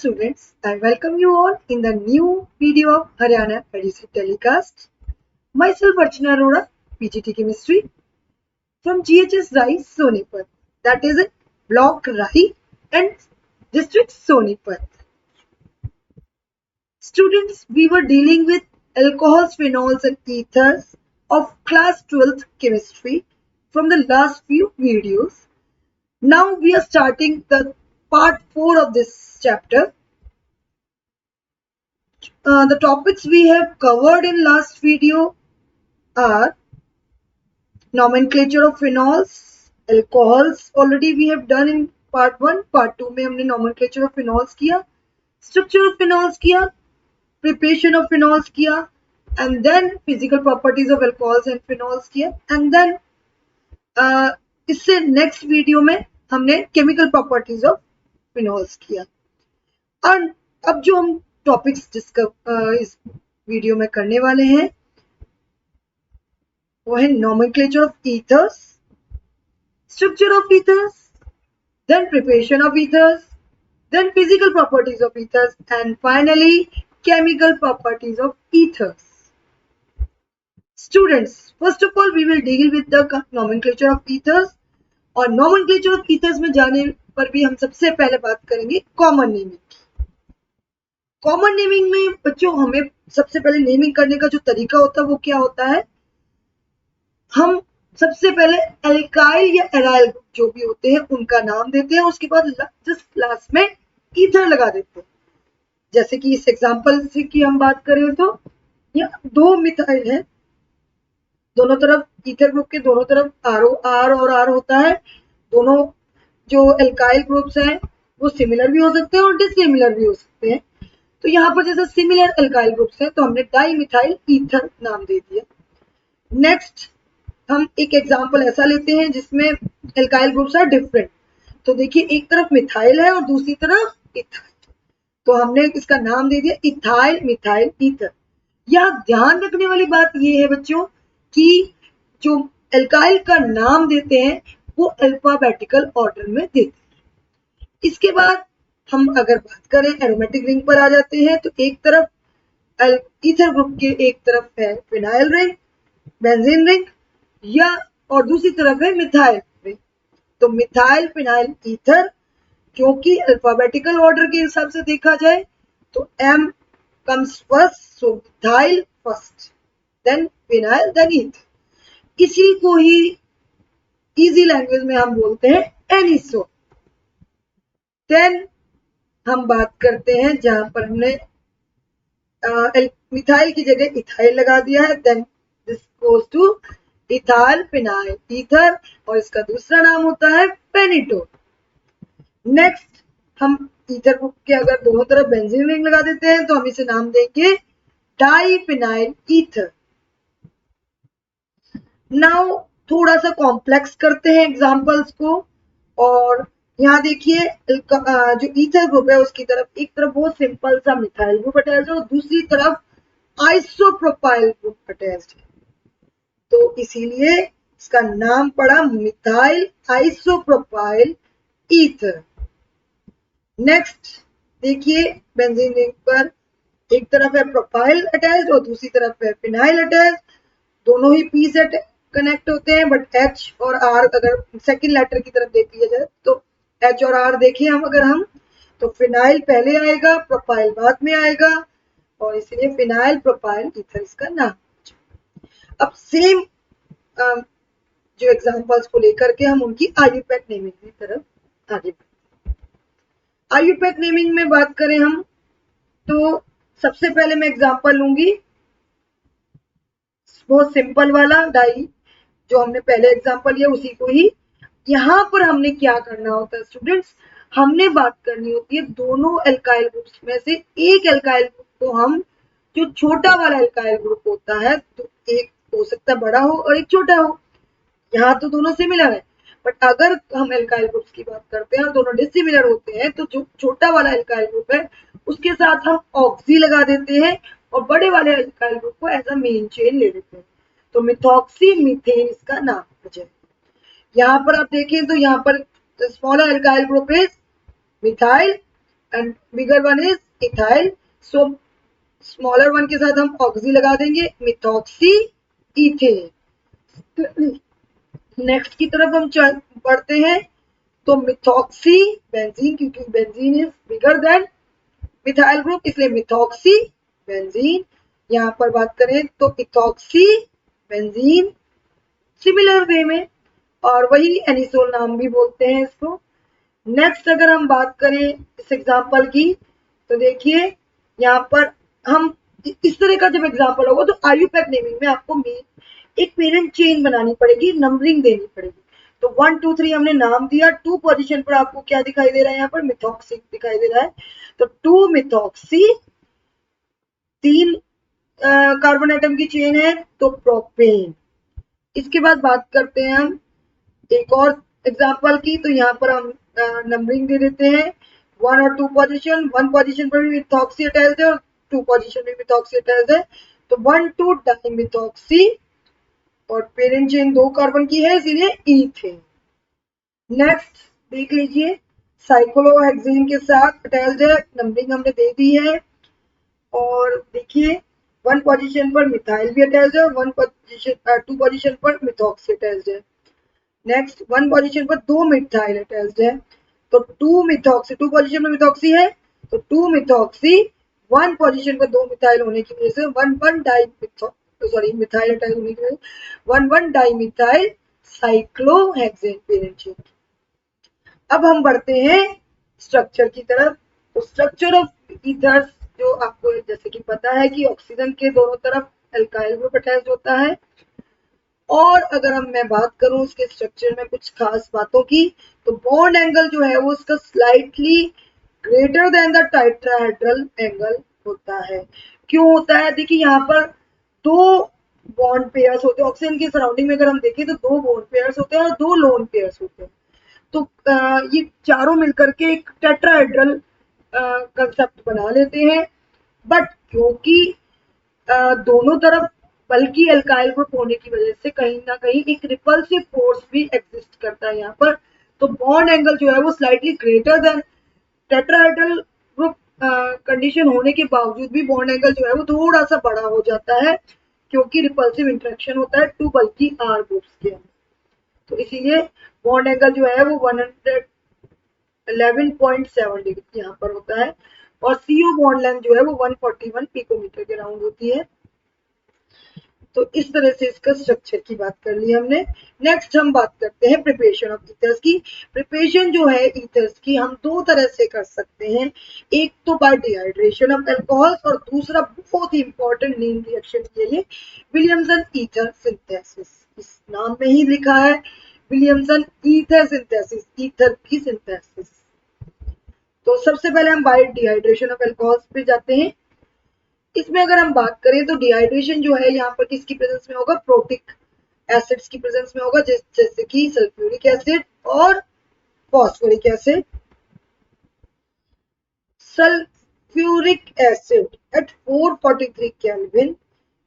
students, I welcome you all in the new video of Haryana EduSet telecast. Myself Archana Arora, PGT Chemistry from GHS Rai Sonipat, that is it, Block Rai and District Sonipat. Students, we were dealing with alcohols, phenols and ethers of class 12th chemistry from the last few videos. Now we are starting the part 4 of this chapter. The topics we have covered in last video are nomenclature of phenols, alcohols already we have done in part 1, part 2 में हमने nomenclature of phenols किया, structure of phenols किया, preparation of phenols किया, and then physical properties of alcohols and phenols किया, and then इससे next video में हमने chemical properties of phenols किया. और अब जो हम टॉपिक्स इस वीडियो में करने वाले हैं वो है nomenclature of ethers, structure of ethers, then preparation of ethers, then physical properties of ethers and finally chemical properties of ethers. Students, first of all we will deal with the nomenclature of ethers. और nomenclature of ethers में जाने पर भी हम सबसे पहले बात करेंगे कॉमन नेमिंग की. कॉमन नेमिंग में बच्चों हमें सबसे पहले नेमिंग करने का जो तरीका होता है वो क्या होता है, हम सबसे पहले एल्काइल या एराइल जो भी होते हैं उनका नाम देते हैं, उसके बाद जस्ट लास्ट में ईथर लगा देते हैं. जैसे कि इस एग्जांपल से की हम बात करें तो यहाँ दो मिथाइल है, दोनों तरफ ईथर ग्रुप के दोनों तरफ आर और आर होता है. दोनों जो एल्काइल ग्रुप्स हैं वो सिमिलर भी हो सकते हैं और डिसिमिलर भी हो सकते हैं. तो यहाँ पर जैसे सिमिलर एल्काइल ग्रुप्स हैं तो हमने डाइमिथाइल ईथर नाम दे दिया. नेक्स्ट हम एक एग्जांपल ऐसा लेते हैं जिसमें एल्काइल ग्रुप्स आर डिफरेंट. तो देखिए एक तरफ मिथाइल है और दूसरी तरफ इथाइल, तो हमने इसका नाम दे दिया इथाइल मिथाइल ईथर. यहाँ ध्यान रखने वाली बात ये है बच्चों कि जो एल्काइल का नाम देते हैं वो अल्फाबेटिकल ऑर्डर में देते हैं. इसके बाद हम अगर बात करें एरोमेटिक रिंग पर आ जाते हैं तो एक तरफ ईथर ग्रुप के एक तरफ है फिनाइल रिंग, बेंजीन रिंग या और दूसरी तरफ है मिथाइल रिंग. तो मिथाइल फिनाइल ईथर, क्योंकि अल्फाबेटिकल ऑर्डर के हिसाब से देखा जाए तो M comes first, so methyl first, then phenyl, then ether. इसी को ही इजी लैंग्वेज में हम बोलते हैं एनिसो. देन हम बात करते हैं जहां पर हमने मिथाइल की जगह इथाइल लगा दिया है, then this goes to ethyl phenyl ether और इसका दूसरा नाम होता है पेनिटोन. नेक्स्ट हम ईथर ग्रुप के अगर दोनों तरफ बेंजीन रिंग लगा देते हैं तो हम इसे नाम देंगे डाइफिनाइल ईथर. नाउ थोड़ा सा कॉम्प्लेक्स करते हैं एग्जांपल्स को. और यहाँ देखिए जो ईथर ग्रुप है उसकी तरफ एक तरफ बहुत सिंपल सा मिथाइल ग्रुप अटैच्ड है और दूसरी तरफ आइसोप्रोपाइल ग्रुप अटैच्ड है, तो इसीलिए इसका नाम पड़ा मिथाइल आइसोप्रोपाइल ईथर. नेक्स्ट देखिए बेंजीन रिंग पर एक तरफ है प्रोपाइल अटैच्ड और दूसरी तरफ है फिनाइल अटैच्ड. दोनों ही पी से कनेक्ट होते हैं बट एच और आर अगर सेकंड लेटर की तरफ देख लिया जाए तो एच और आर देखें हम तो फिनाइल पहले आएगा, प्रोपाइल बाद में आएगा और इसलिए फिनाइल प्रोपाइल ईथर इसका नाम. अब सेम जो एग्जांपल्स को लेकर के हम उनकी आयुपैक नेमिंग की तरफ आगे बढ़ते हैं. आयुपैक नेमिंग में बात करें हम तो सबसे पहले मैं एग्जांपल लूंगी बहुत सिंपल वाला डाई, जो हमने पहले एग्जांपल लिया उसी को ही. यहाँ पर हमने क्या करना होता है स्टूडेंट्स, हमने बात करनी होती है दोनों एल्काइल ग्रुप्स में से एक एल्काइल ग्रुप को हम, जो छोटा वाला एल्काइल ग्रुप होता है तो एक हो सकता है बड़ा हो और एक छोटा हो. यहाँ तो दोनों सिमिलर है बट अगर हम एल्काइल ग्रुप्स की बात करते हैं और दोनों डिसिमिलर होते हैं तो जो छोटा वाला एल्काइल ग्रुप है उसके साथ हम ऑक्सी लगा देते हैं और बड़े वाले एल्काइल ग्रुप को एज अ मेन चेन ले लेते हैं. तो मिथॉक्सी मीथेन इसका नाम हो जाए. यहाँ पर आप देखें तो यहाँ पर smaller alkyl group is methyl and bigger one is ethyl, so smaller one के साथ हम ऑक्सी लगा देंगे, मिथॉक्सी इथेन। नेक्स्ट की तरफ हम बढ़ते हैं, तो मिथॉक्सी बेंजीन, क्योंकि benzene is bigger than methyl group, इसलिए मिथॉक्सी बेंजीन। यहाँ पर बात करें तो इथॉक्सी बेंजीन सिमिलर वे में, और वही एनिसोल नाम भी बोलते हैं इसको। नेक्स्ट अगर हम बात करें इस एग्जांपल की, तो देखिए यहाँ पर हम इस तरह का जब एग्जांपल होगा तो आईयूपैक नेमिंग में आपको एक पेरेंट चेन बनानी पड़ेगी, नंबरिंग देनी पड़ेगी। तो 1 2 3 हमने नाम दिया, 2 पोजीशन पर आपको क्या दिखाई दे रहा है, यहाँ पर मिथॉक्सी दिखाई दे रहा है, तो 2 मिथॉक्सी, 3 कार्बन एटम की चेन है तो प्रोपेन। इसके बाद बात करते हैं हम एक और एग्जांपल की, तो यहाँ पर हम नंबरिंग दे देते हैं 1 और 2 पोजीशन, 1 पोजीशन पर भी मिथॉक्सी अटैच्ड है और 2 पोजीशन में मिथॉक्सी अटैच्ड है, तो 1 2 डाइमिथॉक्सी, और पेरेंट चेन 2 कार्बन की है इसीलिए इथेन। नेक्स्ट देख लीजिए, साइक्लोहेक्सेन के साथ अटैच्ड है, नंबरिंग हमने दे दी है, और देखिए 1 पोजीशन पर मिथाइल भी अटैच्ड है और 2 पोजीशन पर मिथॉक्सी अटैच्ड है। नेक्स्ट 1 पोजीशन पर 2 मिथाइल अटैच्ड है, तो 2 मिथॉक्सी, 2 पोजीशन में मिथॉक्सी है तो 2 मिथॉक्सी, 1 पोजीशन पर 2 मिथाइल होने की वजह से 1 मिथाइल अटैच होने की वजह से 1 डाइमिथाइल साइक्लोहेक्सेन पेरेंट चेन। अब हम बढ़ते हैं स्ट्रक्चर की तरफ, तो स्ट्रक्चर ऑफ ईथर्स जो आपको जैसे कि पता है कि ऑक्सीजन के दोनों तरफ एल्काइल ग्रुप अटैच होता है, और अगर मैं बात करूं उसके स्ट्रक्चर में कुछ खास बातों की, तो बॉन्ड एंगल जो है वो उसका slightly greater than the tetrahedral angle होता है। क्यों होता है, देखिए यहाँ पर 2 बॉन्ड पेयर्स होते हैं, ऑक्सीजन की सराउंडिंग में अगर हम देखें तो 2 बॉन्ड पेयर्स होते हैं और 2 लोन पेयर्स होते हैं, तो ये चारों मिलकर के एक टेट्राहेड्रल कंसेप्ट बना लेते हैं। बट क्योंकि दोनों तरफ बल्कि एल्काइल ग्रुप होने की वजह से कहीं ना कहीं एक रिपल्सिव फोर्स भी एग्जिस्ट करता है यहाँ पर, तो बॉन्ड एंगल जो है वो slightly greater than tetrahedral group condition होने के बावजूद भी बॉन्ड एंगल जो है वो थोड़ा सा बड़ा हो जाता है, क्योंकि रिपल्सिव इंटरेक्शन होता है 2 बल्कि आर ग्रुप्स के अंदर, तो इसीलिए बॉन्ड एंगल जो है वो 111.7 डिग्री यहाँ पर होता है, और सीओ बॉन्ड लेंथ जो है वो 141 पिकोमीटर के राउंड होती है। तो इस तरह से इसका स्ट्रक्चर की बात कर ली हमने। नेक्स्ट हम बात करते हैं प्रिपरेशन ऑफ ईथर्स की। प्रिपरेशन जो है ईथर्स की हम 2 तरह से कर सकते हैं, एक तो बाय डिहाइड्रेशन ऑफ अल्कोहल्स और दूसरा बहुत ही इंपॉर्टेंट नेम रिएक्शन के लिए विलियमसन ईथर सिंथेसिस। इस नाम में ही लिखा है विलियमसन ईथर सिंथेसिस, ईथर की सिंथेसिस। तो सबसे पहले हम बाय डिहाइड्रेशन ऑफ अल्कोहल्स पे जाते हैं। इसमें अगर हम बात करें तो डिहाइड्रेशन जो है यहाँ पर किसकी प्रेजेंस में होगा, प्रोटिक एसिड्स की प्रेजेंस में होगा, जैसे कि सल्फ्यूरिक एसिड और phosphoric acid. Sulphuric acid at 443 kelvin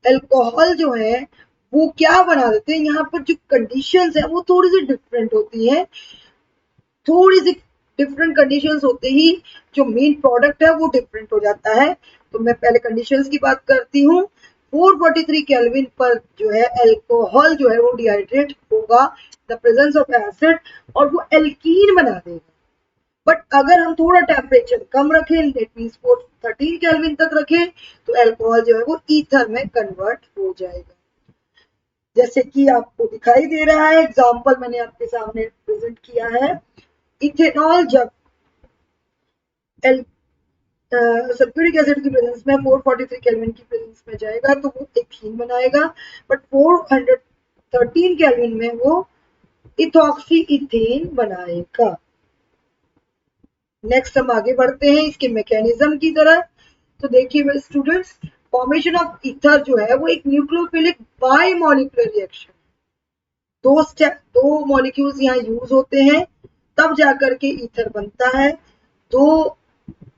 alcohol जो है वो क्या बना देते हैं, यहाँ पर जो कंडीशंस है वो थोड़ी सी डिफरेंट होती है, थोड़ी सी डिफरेंट कंडीशंस होते ही जो मेन प्रोडक्ट है वो डिफरेंट हो जाता है। तो मैं पहले कंडीशंस की बात करती हूँ। 443 केल्विन पर जो है अल्कोहल जो है वो डिहाइड्रेट होगा द प्रेजेंस ऑफ एसिड और वो एल्कीन बना देगा। बट अगर हम थोड़ा टेम्परेचर कम रखें, दैट मींस 413 केल्विन तक रखें, तो अल्कोहल जो है वो ईथर में कन्वर्ट हो जाएगा, जैसे कि आपको दिखाई दे रहा है। एग्जांपल मैंने आपके सामने प्रेजेंट किया है। इथेनॉल जब सल्फ्यूरिक एसिड की प्रेजेंस में 443 केल्विन की प्रेजेंस में जाएगा तो वो एथीन बनाएगा, बट 413 केल्विन में वो इथॉक्सी इथेन बनाएगा। नेक्स्ट हम आगे बढ़ते हैं इसके मैकेनिज्म की तरफ। तो देखिए स्टूडेंट्स, फॉर्मेशन ऑफ ईथर जो है वो एक न्यूक्लियोफिलिक बाइमॉलिक्यूलर रिएक्शन, 2 मॉलिक्यूल्स यहाँ यूज होते हैं तब जाकर के ईथर बनता है। 2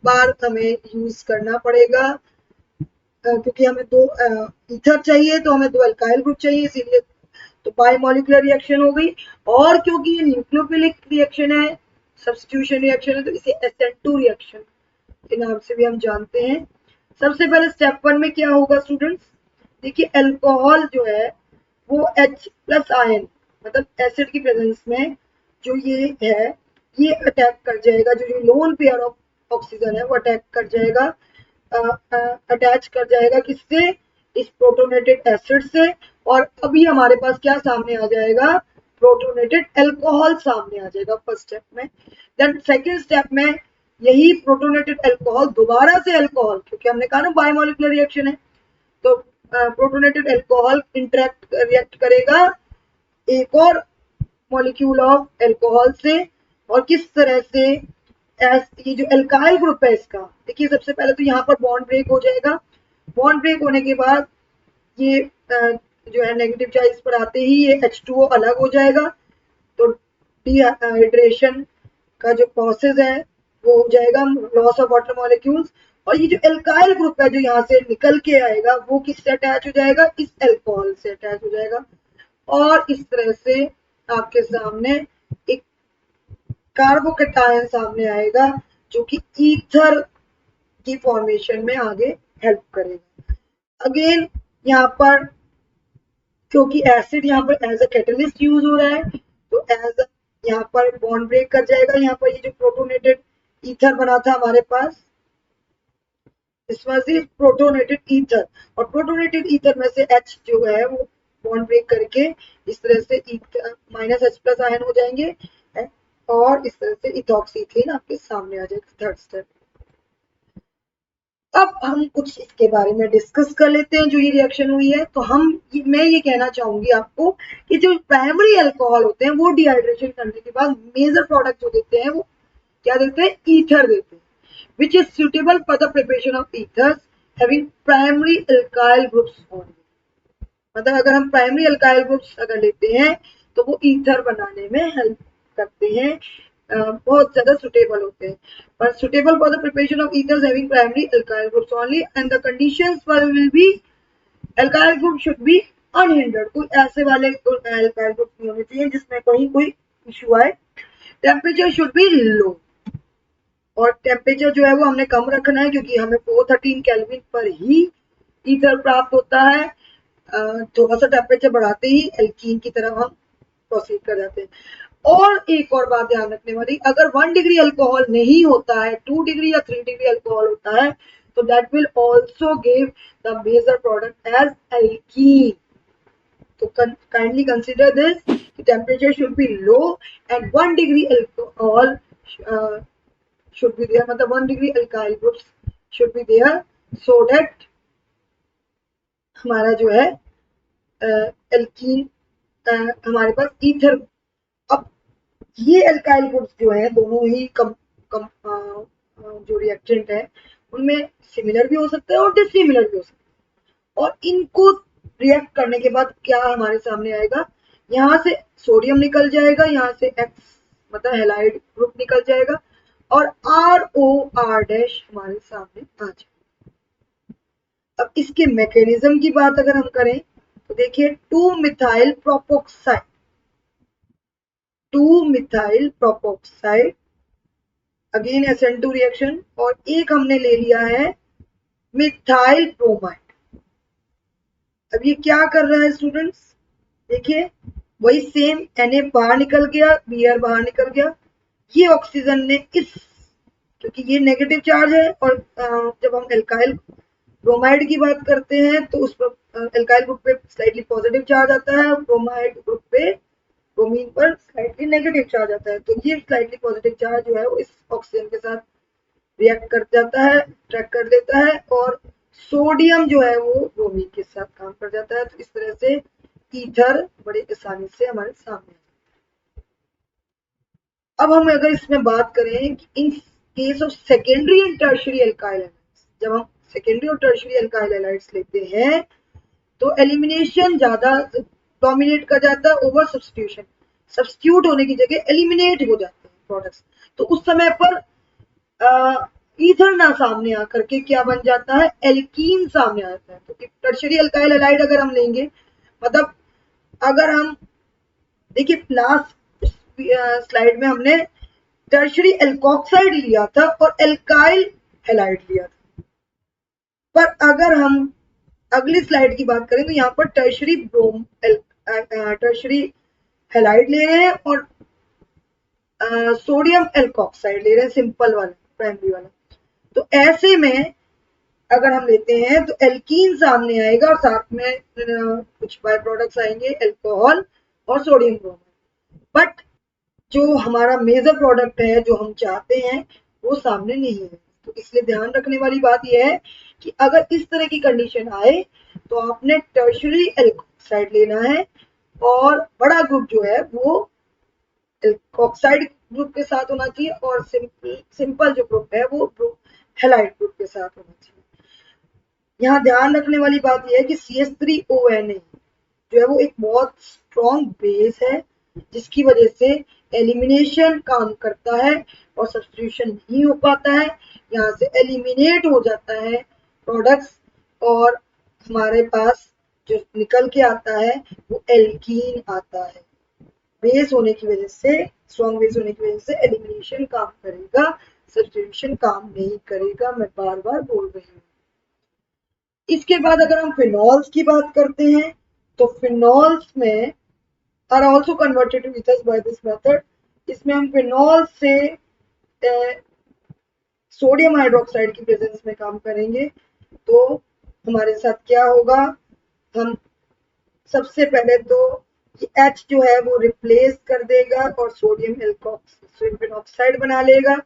बार हमें यूज करना पड़ेगा, क्योंकि हमें 2 ईथर चाहिए तो हमें 2 अल्काइल ग्रुप चाहिए, इसीलिए तो बाइमॉलिक्यूलर रिएक्शन हो गई। और क्योंकि ये न्यूक्लियोफिलिक रिएक्शन है, सब्स्टिट्यूशन रिएक्शन है, तो इसे SN2 रिएक्शन के नाम से भी हम जानते हैं। सबसे पहले स्टेप 1 में क्या होगा स्टूडेंट्स, देखिए अल्कोहल जो है वो H प्लस आयन मतलब एसिड की प्रेजेंस में जो ये है ये अटैक कर जाएगा, जो लोन पेयर ऑफ ऑक्सीजन है वो अटैक कर जाएगा, अटैच कर जाएगा किससे, इस प्रोटोनेटेड एसिड से। और अभी हमारे पास क्या सामने आ जाएगा, प्रोटोनेटेड अल्कोहल सामने आ जाएगा फर्स्ट स्टेप में। देन सेकंड स्टेप में यही प्रोटोनेटेड अल्कोहल दोबारा से अल्कोहल, क्योंकि हमने कहा ना बायोमोलिकुलर रिएक्शन है, तो प्रोटोनेटेड अल्कोहल इंटरेक्ट रिएक्ट करेगा एक और मॉलिक्यूल ऑफ अल्कोहल से। और किस तरह से ये जो अल्काइल ग्रुप है इसका, देखिए सबसे पहले तो यहाँ पर बॉन्ड ब्रेक हो जाएगा। बॉन्ड ब्रेक होने के बाद ये जो है नेगेटिव चार्ज पर आते ही ये H2O अलग हो जाएगा, तो डिहाइड्रेशन का जो प्रोसेस है वो हो जाएगा, लॉस ऑफ वाटर मॉलिक्यूल्स। और ये जो एल्काइल ग्रुप है जो यहाँ से निकल के आएगा वो किससे अटैच हो जाएगा, इस अल्कोहल से अटैच हो जाएगा। और इस तरह से आपके सामने एक कार्बोकेटायन सामने आएगा जो कि ईथर की फॉर्मेशन में आगे हेल्प करेगा। अगेन यहाँ पर क्योंकि एसिड यहाँ पर एज अ कैटलिस्ट यूज हो रहा है, तो एज यहाँ पर बॉन्ड ब्रेक कर जाएगा। यहाँ पर ये जो प्रोटोनेटेड ईथर बना था हमारे पास, this was the protonated ether, और प्रोटोनेटेड ईथर में से H जो है वो बॉन्ड ब्रेक करके इस तरह से माइनस H प्लस आयन हो जाएंगे, और इस तरह से इथॉक्सीथीन आपके सामने आ जाएगा थर्ड स्टेप। अब हम कुछ इसके बारे में डिस्कस कर लेते हैं जो ये रिएक्शन हुई है। तो मैं ये कहना चाहूंगी आपको कि जो प्राइमरी अल्कोहल होते हैं वो डिहाइड्रेशन करने के बाद मेजर प्रोडक्ट जो देते हैं वो क्या देते हैं, ईथर देते हैं, which is suitable for the preparation of ethers having primary alkyl groups only। मतलब अगर हम प्राइमरी अल्काइल ग्रुप्स अगर लेते हैं तो वो ईथर बनाने में हेल्प करते हैं, बहुत ज्यादा सुटेबल होते हैं। पर suitable for the preparation of ethers having primary alkyl groups only and the conditions will be alkyl group should be unhindered. कोई ऐसे वाले अल्काइल ग्रुप नहीं होने चाहिए जिसमें कोई इश्यू आए। टेम्परेचर शुड बी लो, और टेम्परेचर जो है वो हमने कम रखना है क्योंकि हमें 413 केल्विन पर ही ईथर प्राप्त होता है। थोड़ा सा टेम्परेचर बढ़ाते ही एल्कीन की तरफ हम प्रोसीड कर जाते हैं। और एक और बात ध्यान रखने वाली, अगर 1 डिग्री अल्कोहल नहीं होता है, 2 डिग्री या 3 डिग्री अल्कोहल होता है, तो that will also give the major product as alkene. तो kindly consider this, temperature should be low and 1 degree alcohol should be there, मतलब 1 degree alkyl groups should be there so that हमारा जो है alkene हमारे पास ether. अब ये alkyl groups जो है दोनों ही जो रिएक्टेंट है उनमें सिमिलर भी हो सकते हैं और डिसिमिलर भी हो सकते हैं। और इनको रिएक्ट करने के बाद क्या हमारे सामने आएगा, यहाँ से सोडियम निकल जाएगा, यहाँ से X मतलब हैलाइड ग्रुप निकल जाएगा, और ROR डैश हमारे सामने आ जाए। अब इसके मैकेनिज्म की बात अगर हम करें तो देखिए 2-मिथाइल प्रोपोक्साइड अगेन SN2 रिएक्शन, और एक हमने ले लिया है मिथाइल ब्रोमाइड। अब ये क्या कर रहा है स्टूडेंट्स, देखिए वही सेम Na बाहर निकल गया, Br बाहर निकल गया, ये ऑक्सीजन ने इस, क्योंकि ये नेगेटिव चार्ज है, और जब हम एल्काइल ब्रोमाइड की बात करते हैं तो उस पर एल्काइल ग्रुप पे स्लाइटली पॉजिटिव चार्ज आता है, ब्रोमाइड ग्रुप पे ब्रोमीन पर स्लाइटली नेगेटिव चार्ज आता है। तो ये स्लाइटली पॉजिटिव चार्ज जो है वो इस ऑक्सीजन के साथ रिएक्ट कर जाता है, ट्रैक कर देता है, और सोडियम जो है वो ब्रोमीन के साथ काम कर जाता है। तो इस तरह से ईथर बड़ी आसानी से हमारे सामने। अब हम अगर इसमें बात करें कि in case of secondary and tertiary alkyl halides, जब हम सेकेंडरी और टर्शियरी अल्काइल हैलाइड्स लेते हैं तो एलिमिनेशन ज्यादा डोमिनेट कर जाता है ओवर सब्स्टिट्यूशन। सब्स्टिट्यूट होने की जगह एलिमिनेट हो जाते हैं प्रोडक्ट्स। तो उस समय पर ईथर ना सामने आकर के क्या बन जाता है, एल्कीन सामने आता है। तो टर्शियरी अल्काइल हैलाइड अगर हम लेंगे, मतलब अगर हम देखिए लास्ट स्लाइड में हमने टर्शियरी एल्कोक्साइड लिया था और एल्काइल हैलाइड लिया था। पर अगर हम अगली स्लाइड की बात करें तो यहाँ पर टर्शरी हैलाइड ले रहे हैं और सोडियम एल्कोक्साइड ले रहे हैं, सिंपल वाला प्राइमरी वाला। तो ऐसे में अगर हम लेते हैं तो एल्कीन सामने आएगा और साथ में कुछ बाय प्रोडक्ट्स आएंगे, अल्कोहल और सोडियम ब्रोमाइड। बट जो हमारा मेजर प्रोडक्ट है जो हम चाहते हैं वो सामने नहीं है। तो इसलिए ध्यान रखने वाली बात यह है कि अगर इस तरह की कंडीशन आए तो आपने टर्शरी एल्कोक्साइड लेना है और बड़ा ग्रुप जो है वो एल्कोक्साइड ग्रुप के साथ होना चाहिए और सिंपल जो ग्रुप है वो हैलाइड ग्रुप के साथ होना चाहिए। यहाँ ध्यान रखने वाली बात यह है कि CH3ONA जो है वो एक बहुत स्ट्रॉन्ग बेस है जिसकी वजह से एलिमिनेशन काम करता है और सब्स्टिट्यूशन नहीं हो पाता है। यहाँ से एलिमिनेट हो जाता है प्रोडक्ट्स और हमारे पास जो निकल के आता है वो एल्कीन आता है। बेस होने की वजह से, स्ट्रॉन्ग बेस होने की वजह से एलिमिनेशन काम करेगा, सब्स्टिट्यूशन काम नहीं करेगा। मैं बार बार बोल रही हूँ। इसके बाद अगर हम फिनॉल्स की बात करते हैं तो फिनॉल्स में are also converted to ethers by this method. इसमें हम फिनॉल से सोडियम हाइड्रोक्साइड की प्रेजेंस में काम करेंगे। तो हमारे साथ क्या होगा, हम सबसे पहले तो H जो है वो रिप्लेस कर देगा और सोडियम फिनॉक्साइड बना लेगा।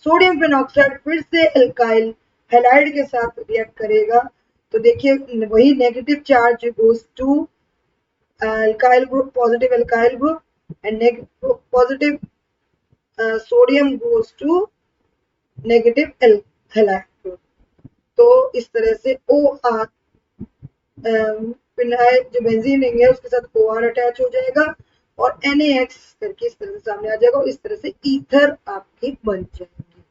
सोडियम फिनॉक्साइड फिर से एल्काइल हैलाइड के साथ रिएक्ट करेगा। तो देखिए वही negative charge goes to alkyl group, positive alkyl group, and positive sodium goes to negative halide group। तो इस तरह से OR फिनाइल जो बेंजीन लेंगे उसके साथ OR अटैच हो जाएगा और NaX करके इस तरह से सामने आ जाएगा और इस तरह से ईथर आपके बन जाएंगे।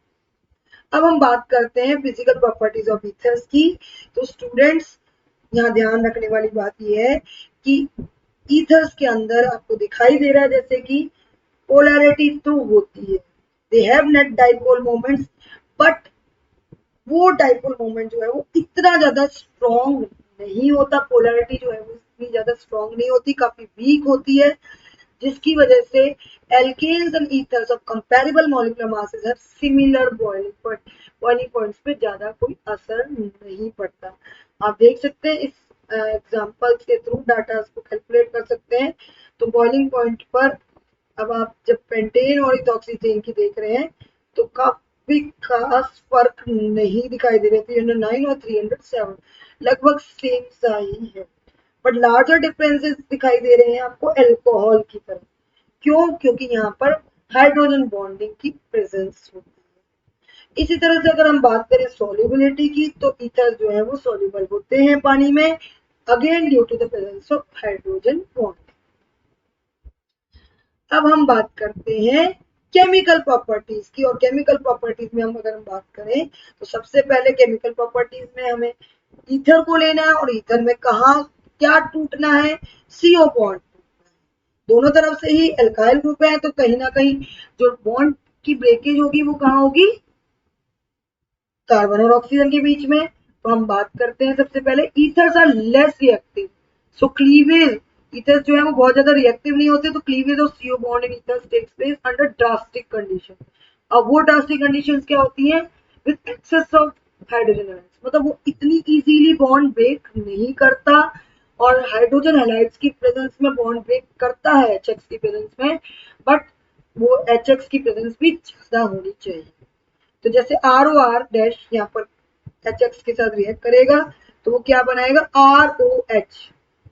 अब हम बात करते हैं फिजिकल प्रॉपर्टीज ऑफ ईथर्स की। तो स्टूडेंट्स यहाँ ध्यान रखने वाली बात यह है कि ईथर्स के अंदर आपको दिखाई दे रहा है जैसे कि पोलैरिटी तो होती है, they have net dipole moments, but वो डाइपोल मोमेंट जो है वो इतना ज्यादा स्ट्रॉन्ग नहीं होता। पोलैरिटी जो है वो इतनी ज्यादा स्ट्रॉन्ग नहीं होती, काफी वीक होती है, जिसकी वजह से alkenes and ethers of comparable molecular masses have similar boiling points पे ज्यादा कोई असर नहीं पड़ता। आप देख सकते हैं इस एग्जांपल्स के थ्रू डाटा को कैलकुलेट कर सकते हैं। तो बॉइलिंग पॉइंट पर अब आप जब पेंटेन और इथॉक्सीथेन की देख रहे हैं तो काफी खास फर्क नहीं दिखाई दे रहे। 309 और 307 लगभग सेम सा ही है, बट लार्जर डिफरेंसेस दिखाई दे रहे हैं आपको अल्कोहल की तरफ। क्यों? क्योंकि यहाँ पर हाइड्रोजन बॉन्डिंग की प्रेजेंस होती है। इसी तरह से अगर हम बात करें सॉल्युबिलिटी की तो ईथर जो है वो सॉल्युबल होते हैं पानी में, again due to the presence of hydrogen bond. अब हम बात करते हैं केमिकल प्रॉपर्टीज की, और केमिकल प्रॉपर्टीज में हम अगर हम बात करें तो सबसे पहले केमिकल प्रॉपर्टीज में हमें ईथर को लेना है और ईथर में कहा क्या टूटना है, CO बॉन्ड टूटना है। दोनों तरफ से ही एल्काइल ग्रुप है तो कहीं ना कहीं जो बॉन्ड की ब्रेकेज होगी वो कहाँ होगी, कार्बन और ऑक्सीजन के बीच में। तो हम बात करते हैं सबसे पहले ethers are less reactive, so cleavage ethers जो है वो बहुत ज्यादा रिएक्टिव नहीं होते, तो cleavage of CO bond in ethers takes place under drastic condition. अब वो ड्रास्टिक कंडीशंस क्या होती हैं, with excess of hydrogen ions, मतलब वो इतनी इजीली बॉन्ड ब्रेक नहीं करता और हाइड्रोजन हैलाइड्स की प्रेजेंस में बॉन्ड ब्रेक करता है HX की प्रेजेंस में, बट वो HX की प्रेजेंस भी ज्यादा होनी चाहिए। तो जैसे ROR डैश यहाँ पर HX के साथ रिएक्ट करेगा तो वो क्या बनाएगा, ROH,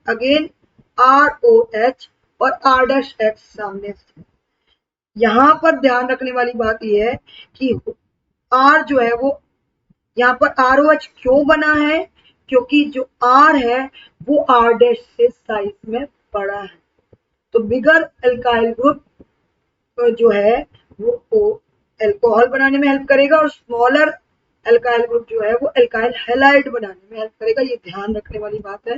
अगेन ROH और R डैश H सामने से। यहाँ पर ध्यान रखने वाली बात यह है कि R जो है वो यहाँ पर ROH क्यों बना है, क्योंकि जो R है वो R डैश से साइज में बड़ा है। तो बिगर एल्काइल ग्रुप जो है वो अल्कोहल बनाने में हेल्प करेगा और स्मॉलर एल्काइल ग्रुप जो है वो एल्काइल हैलाइड बनाने में हेल्प करेगा। ये ध्यान रखने वाली बात है।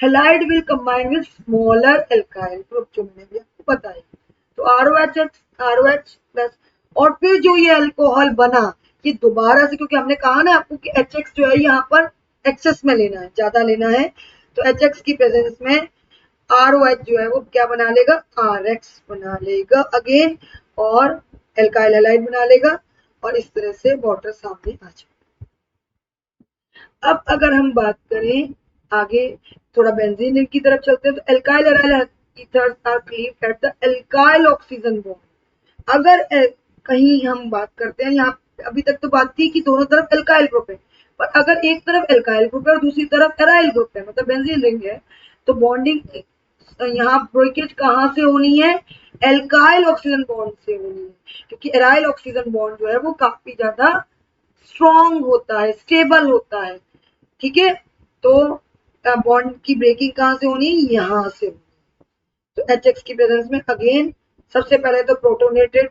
Halide will combine with smaller alkyl group, जो मैंने भी आपको बताया। तो ROH प्लस और फिर जो ये अल्कोहल बना कि दोबारा से, क्योंकि हमने कहा ना आपको कि HX जो है यहाँ पर एक्सेस में लेना है, ज्यादा लेना है, तो HX की प्रेजेंस में ROH जो है वो क्या बना लेगा, RX बना लेगा अगेन, और एल्काइल हैलाइड बना लेगा, और इस तरह से वाटर सामने आ जाएगा। अब अगर हम बात करें आगे थोड़ा बेंजीन की तरफ चलते हैं, तो alkyl ethers are cleaved at the alkyl oxygen bond. अगर कहीं हम बात करते हैं, यहाँ अभी तक तो बात थी कि दोनों तरफ एल्काइल ग्रुप है, पर अगर एक तरफ एल्काइल ग्रुप है और दूसरी तरफ एराइल ग्रुप है, मतलब बेंजीन रिंग है, तो बॉन्डिंग यहाँ ब्रेकेज कहाँ से होनी है, एल्काइल ऑक्सीजन बॉन्ड से होनी है, क्योंकि एराइल ऑक्सीजन बॉन्ड जो है वो काफी ज्यादा स्ट्रॉन्ग होता है, स्टेबल होता है, ठीक है। तो बॉन्ड की ब्रेकिंग कहाँ से होनी है, यहाँ से। तो HX की प्रेजेंस में अगेन सबसे पहले तो प्रोटोनेटेड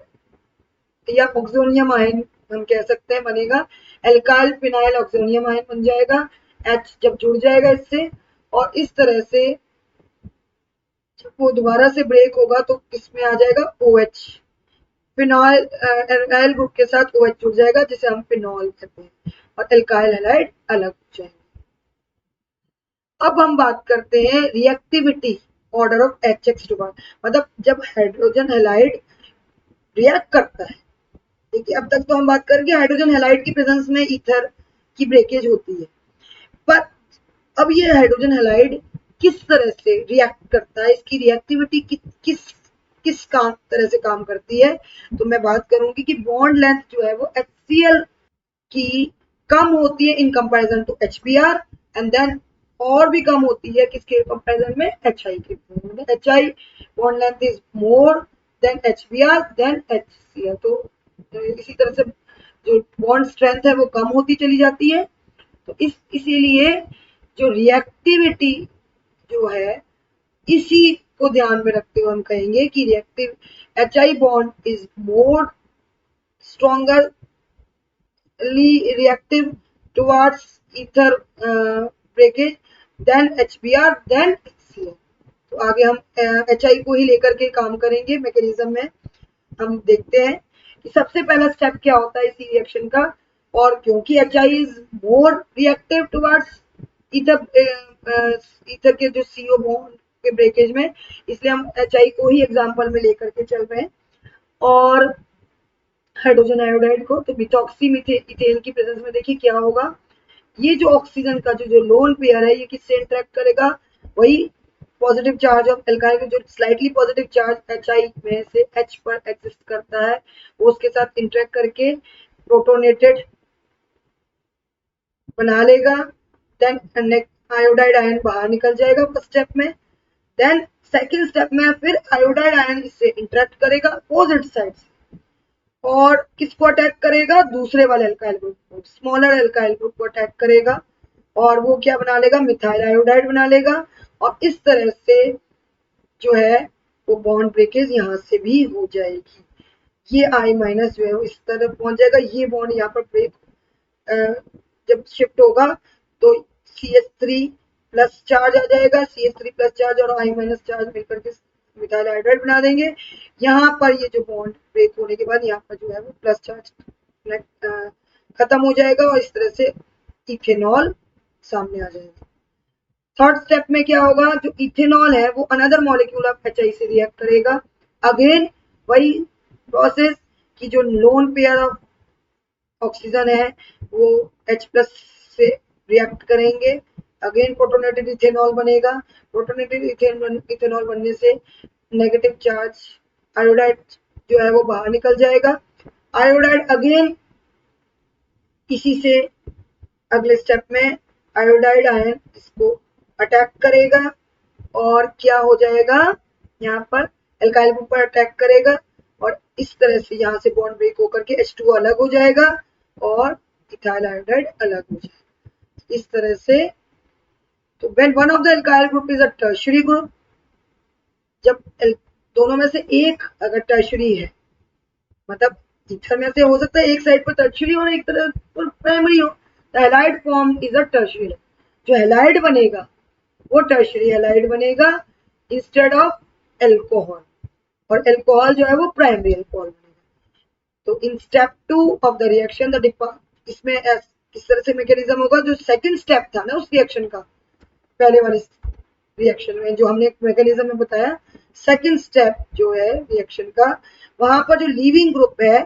या ऑक्सोनियम आयन हम कह सकते हैं बनेगा, एल्काइल फिनाइल ऑक्सोनियम आयन बन जाएगा, H जब जुड़ जाएगा इससे, और इस तरह से जब वो दोबारा से ब्रेक होगा तो इसमें आ जाएगा OH, फिनॉल एल्काइल ग्रुप के साथ OH जुड़ जाएगा जिसे हम फिनॉल कहते हैं, और एल्काइल हैलाइड अलग हो जाएगा। अब हम बात करते हैं reactivity order of HX to bond, मतलब जब हाइड्रोजन हैलाइड रिएक्ट करता है, देखिए अब तक तो हम बात करेंगे हाइड्रोजन हैलाइड की प्रेजेंस में ईथर की ब्रेकेज होती है, पर अब ये हाइड्रोजन हैलाइड किस तरह से रिएक्ट करता है, इसकी रिएक्टिविटी किस तरह से काम करती है, तो मैं बात करूंगी कि बॉन्ड लेंथ जो है वो HCl की कम होती है in comparison to HBr, and then और भी कम होती है किसके कंपैरिजन में, HI के, मतलब HI bond length is more than HBr than HCl। तो इसी तरह से जो बॉन्ड स्ट्रेंथ है वो कम होती चली जाती है। तो इसीलिए जो रिएक्टिविटी जो है इसी को ध्यान में रखते हुए हम कहेंगे कि reactive HI bond is more stronger reactive towards ether breakage than HBr than HCl। तो आगे हम HI को ही लेकर के काम करेंगे, मैकेनिज्म में हम देखते हैं कि सबसे पहला स्टेप क्या होता है इसी रिएक्शन का, और क्योंकि HI is more reactive towards ether के जो CO बॉन्ड के ब्रेकेज में, इसलिए हम HI को ही एग्जांपल में लेकर के चल रहे हैं। और हाइड्रोजन आयोडाइड को, तो मिथॉक्सी इथेन की प्रेजेंस में देखिए क्या होगा, ये जो ऑक्सीजन का जो लोन पेयर है ये किससे इंटरेक्ट करेगा, वही पॉजिटिव चार्ज ऑफ एल्काइल जो स्लाइटली पॉजिटिव चार्ज HI में से H पर एग्जिस्ट करता है, वो उसके साथ इंटरेक्ट करके प्रोटोनेटेड बना लेगा, देन आयोडाइड आयन बाहर निकल जाएगा फर्स्ट स्टेप में, देन सेकेंड स्टेप में फिर आयोडाइड आयन इससे इंटरेक्ट करेगा अपोजिट साइड से, और किसको अटैक करेगा, दूसरे वाले एल्काइल ग्रुप को, स्मॉलर एल्काइल ग्रुप को अटैक करेगा, और वो क्या बना लेगा, मिथाइल आयोडाइड बना लेगा, और इस तरह से जो है वो बॉन्ड ब्रेकेज यहाँ से भी हो जाएगी। ये I माइनस जो है वो इस तरफ पहुंच जाएगा, ये बॉन्ड यहाँ पर ब्रेक जब शिफ्ट होगा तो CH3 प्लस चार्ज आ जाएगा, CH3 प्लस चार्ज और I माइनस चार्ज मिलकर के मिथाइल हाइड्राइड बना देंगे। यहाँ पर ये जो बॉन्ड ब्रेक होने के बाद यहाँ पर जो है वो प्लस चार्ज खत्म हो जाएगा, और इस तरह से इथेनॉल सामने आ जाएगा। थर्ड स्टेप में क्या होगा, जो इथेनॉल है वो अनदर मॉलिक्यूल ऑफ HI से रिएक्ट करेगा, अगेन वही प्रोसेस की जो लोन पेयर ऑफ ऑक्सीजन है वो H प्लस से रिएक्ट करेंगे, अगेन प्रोटोनेटेड इथेनॉल बनेगा, प्रोटोनेटेड इथेनॉल बनने से नेगेटिव चार्ज आयोडाइड जो है वो बाहर निकल जाएगा, आयोडाइड अगेन इसी से अगले स्टेप में आयोडाइड आयन इसको अटैक करेगा, और क्या हो जाएगा, यहाँ पर एल्काइल ग्रुप पर अटैक करेगा, और इस तरह से यहाँ से बॉन्ड ब्रेक होकर के H2 अलग हो जाएगा और इथाइल आयोडाइड अलग हो जाएगा। इस तरह से तो when one of the alkyl group is a tertiary group, जब दोनों में से एक अगर टर्शियरी है, मतलब ईथर में से हो सकता है एक साइड पर टर्शियरी और एक तरफ पर प्राइमरी हो, the halide form is a tertiary, जो हैलाइड बनेगा वो टर्शियरी हैलाइड बनेगा इंस्टेड ऑफ एल्कोहल, और एल्कोहल जो है वो प्राइमरी एल्कोहल बनेगा। तो in step 2 of the reaction इसमें किस तरह से मैकेनिज्म होगा, जो सेकंड स्टेप था ना उस रिएक्शन का, पहले वाले रिएक्शन में जो हमने मैकेनिज्म में बताया, सेकंड स्टेप जो है रिएक्शन का, वहां पर जो लीविंग ग्रुप है,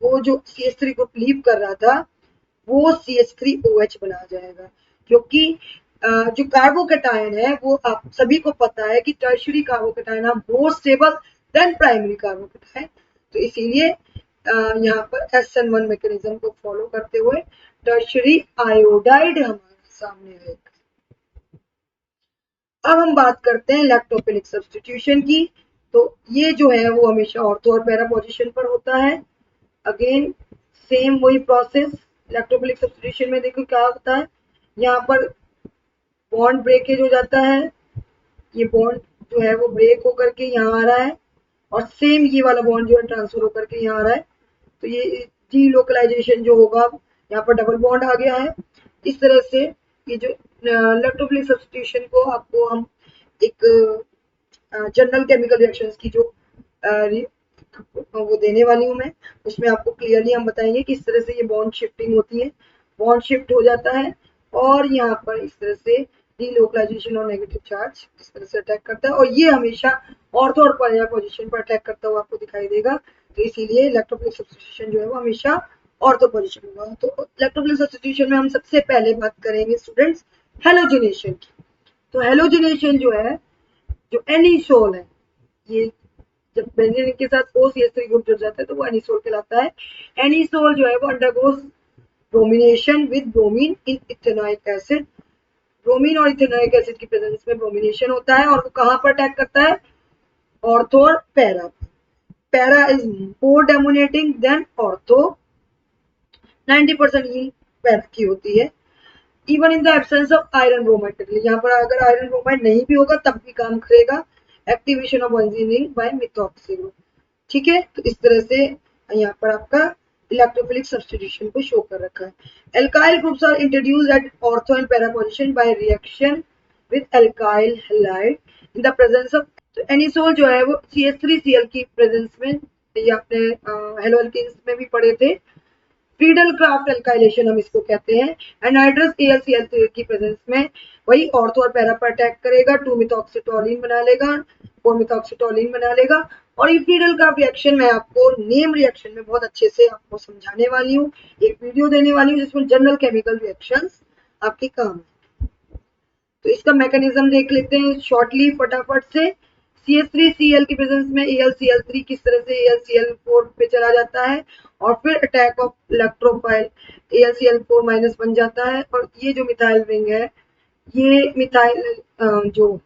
वो जो CH3 ग्रुप लीव कर रहा था, वो CH3OH बना जाएगा, क्योंकि जो कार्बोकेटायन है वो आप सभी को पता है कि tertiary carbocation are more stable than primary carbocation. तो इसीलिए यहाँ पर SN1 मैकेनिज्म को फॉलो करते हुए टर्शियरी आयोडाइड हमारे सामने आएगा। अब हम बात करते हैं इलेक्ट्रोफिलिक सब्स्टिट्यूशन की। तो ये जो है वो हमेशा ऑर्थो और पैरा पोजीशन पर होता है। अगेन सेम वही प्रोसेस इलेक्ट्रोफिलिक सब्स्टिट्यूशन में। देखो क्या होता है, यहाँ पर बॉन्ड ब्रेकेज हो जाता है, ये बॉन्ड जो है वो ब्रेक होकर के यहाँ आ रहा है, और सेम ये वाला बॉन्ड जो है ट्रांसफर होकर के यहाँ आ रहा है। तो ये डीलोकलाइजेशन जो होगा, यहाँ पर डबल बॉन्ड आ गया है। इस तरह से ये जो इलेक्ट्रोफिलिक सब्स्टिट्यूशन को आपको हम एक जनरल केमिकल रिएक्शंस की जो वो देने वाली हूँ मैं, उसमें आपको क्लियरली हम बताएंगे कि इस तरह से ये बॉन्ड शिफ्टिंग होती है, बॉन्ड शिफ्ट हो जाता है, और यहाँ पर इस तरह से डीलोकलाइजेशन और नेगेटिव चार्ज इस तरह से अटैक करता है, और ये हमेशा ऑर्थो और पैरा पोजीशन पर अटैक करता हुआ आपको दिखाई देगा। तो इसीलिए इलेक्ट्रोफिलिक सब्स्टिट्यूशन जो है वो हमेशा ऑर्थो पोजीशन होगा। तो इलेक्ट्रोफिलिक सब्स्टिट्यूशन में हम सबसे पहले बात करेंगे स्टूडेंट्स हेलोजिनेशन की। तो हेलोजिनेशन जो है, जो एनिसोल है, ये जब बेंजीन के साथ OCH3 ग्रुप जुड़ जाता है तो वो एनिसोल कहलाता है। एनिसोल जो है वो undergoes bromination with bromine in ethanoic acid. Bromine और इथेनोइक एसिड की प्रेजेंस में ब्रोमिनेशन होता है, और वो कहां पर अटैक करता है, ऑर्थो और para. Para is more dominating than ortho, 90% yield para की होती है। Even in the absence of iron bromide, यहाँ पर अगर आयरन ब्रोमाइड नहीं भी होगा तब भी काम करेगा। Activation of benzene by methoxy group. ठीक है, तो इस तरह से यहाँ पर आपका इलेक्ट्रोफिलिक सब्स्टिट्यूशन को शो कर रखा है। Alkyl groups are introduced at ortho and para position by reaction with alkyl halide in the presence of. तो एनिसोल जो है वो CH3Cl की प्रेजेंस में, ये आपने हेलोअल्केन्स में भी पढ़े थे, फ्रीडल क्राफ्ट एल्काइलेशन हम इसको कहते हैं। एनहाइड्रस AlCl3 की प्रेजेंस में वही ऑर्थो और पैरा पर अटैक करेगा, 2-मिथॉक्सिटोलिन बना लेगा, 4-मिथॉक्सिटोलिन बना लेगा। और ये फ्रीडल क्राफ्ट रिएक्शन मैं आपको नेम रिएक्शन में बहुत अच्छे से आपको समझाने वाली हूँ, एक वीडियो देने वाली हूँ जिसमें जनरल केमिकल रिएक्शंस आपके काम है। तो इसका मैकेनिज्म देख लेते हैं शॉर्टली फटाफट से। CH3Cl की प्रेजेंस में AlCl3 किस तरह से AlCl4 पे चला जाता है, और फिर attack of electrophile AlCl4 minus बन जाता है, और ये जो मिथाइल रिंग है, ये मिथाइल जो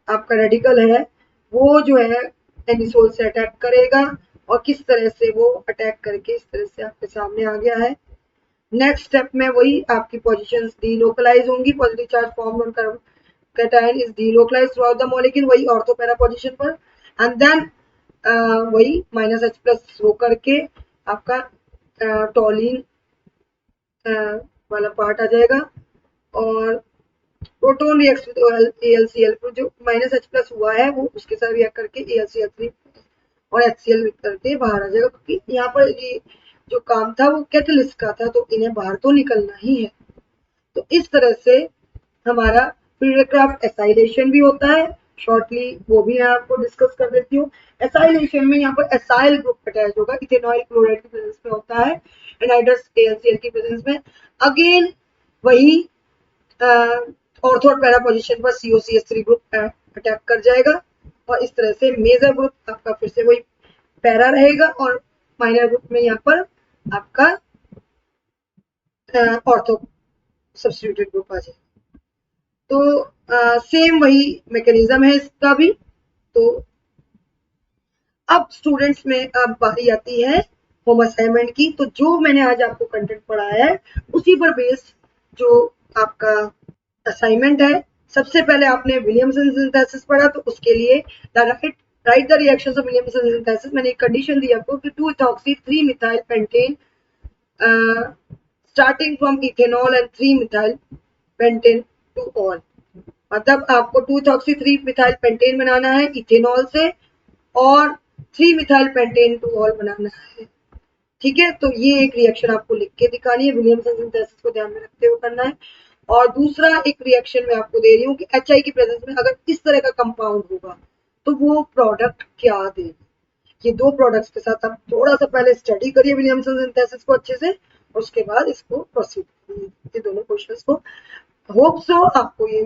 आपका रेडिकल है वो जो है एनिसोल से अटैक करेगा, और किस तरह से वो अटैक करके इस तरह से आपके सामने आ गया है। नेक्स्ट स्टेप में वही आपकी पोजीशंस डीलोकलाइज होंगी, positive charge form on cation is delocalized throughout the molecule, वही ऑर्थो पैरा पोजीशन पर, एंड देन वही -H+ होकर के आपका टॉलिन वाला पार्ट आ जाएगा, और प्रोटॉन रिएक्ट विद AlCl जो -H+ हुआ है वो उसके साथ रिएक्ट करके AlCl3 और HCl करके बाहर आ जाएगा, क्योंकि यहाँ पर ये जो काम था वो कैटलिस्ट का था, तो इन्हें बाहर तो निकलना ही है। तो इस तरह से हमारा फ्रीडल क्राफ्ट एसाइलेशन भी होता है, शॉर्टली वो भी मैं आपको डिस्कस कर देती हूँ। एसाइलेशन में यहाँ पर एसाइल ग्रुप अटैच होगा, इथेनॉइल क्लोराइड की प्रेजेंस में होता है, एनहाइड्रस AlCl की प्रेजेंस में। अगेन वही ऑर्थो और पैरा पोजीशन पर COCH3 ग्रुप अटैक कर जाएगा, और इस तरह से मेजर ग्रुप आपका फिर से वही पैरा रहेगा, और माइनर ग्रुप में यहाँ पर आपका ऑर्थो सब्स्टिट्यूटेड ग्रुप आ जाएगा। तो सेम वही मैकेनिज्म है इसका भी। तो अब स्टूडेंट्स में अब बारी आती है होम असाइनमेंट की। तो जो मैंने आज आपको कंटेंट पढ़ाया है उसी पर बेस्ड जो आपका असाइनमेंट है, सबसे पहले आपने विलियमसन सिंथेसिस पढ़ा, तो उसके लिए write the reactions of Williamson synthesis. मैंने एक कंडीशन दी आपको कि 2-ethoxy-3-methyl pentane starting from ethanol and 3-methyl pentane two ol, मतलब आपको 2-ethoxy-3-methyl pentane बनाना है इथेनॉल से, और 3-methyl pentane टू ऑल बनाना है ठीक है, तो ये एक रिएक्शन आपको लिख के दिखानी है, विलियमसन सिंथेसिस को ध्यान में रखते हुए करना है। और दूसरा एक रिएक्शन मैं आपको दे रही हूँ कि HI की प्रेजेंस में अगर इस तरह का कंपाउंड होगा तो वो प्रोडक्ट क्या देगा। ये दो प्रोडक्ट्स के साथ आप थोड़ा सा पहले स्टडी करिए विलियमसन सिंथेसिस को अच्छे से, और उसके बाद इसको प्रोसीड करिए ये दोनों क्वेश्चंस को। होप सो आपको ये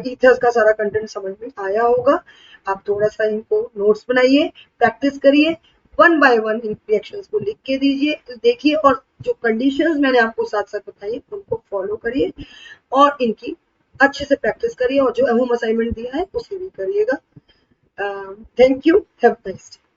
ईथर्स का सारा कंटेंट समझ में आया होगा। आप थोड़ा सा इनको नोट्स बनाइए, प्रैक्टिस करिए, one by one in reactions को लिख के दीजिए, देखिए, और जो कंडीशंस मैंने आपको साथ साथ बताई उनको फॉलो करिए और इनकी अच्छे से प्रैक्टिस करिए, और जो होम असाइनमेंट दिया है उसे भी करिएगा। Thank you, have a nice day.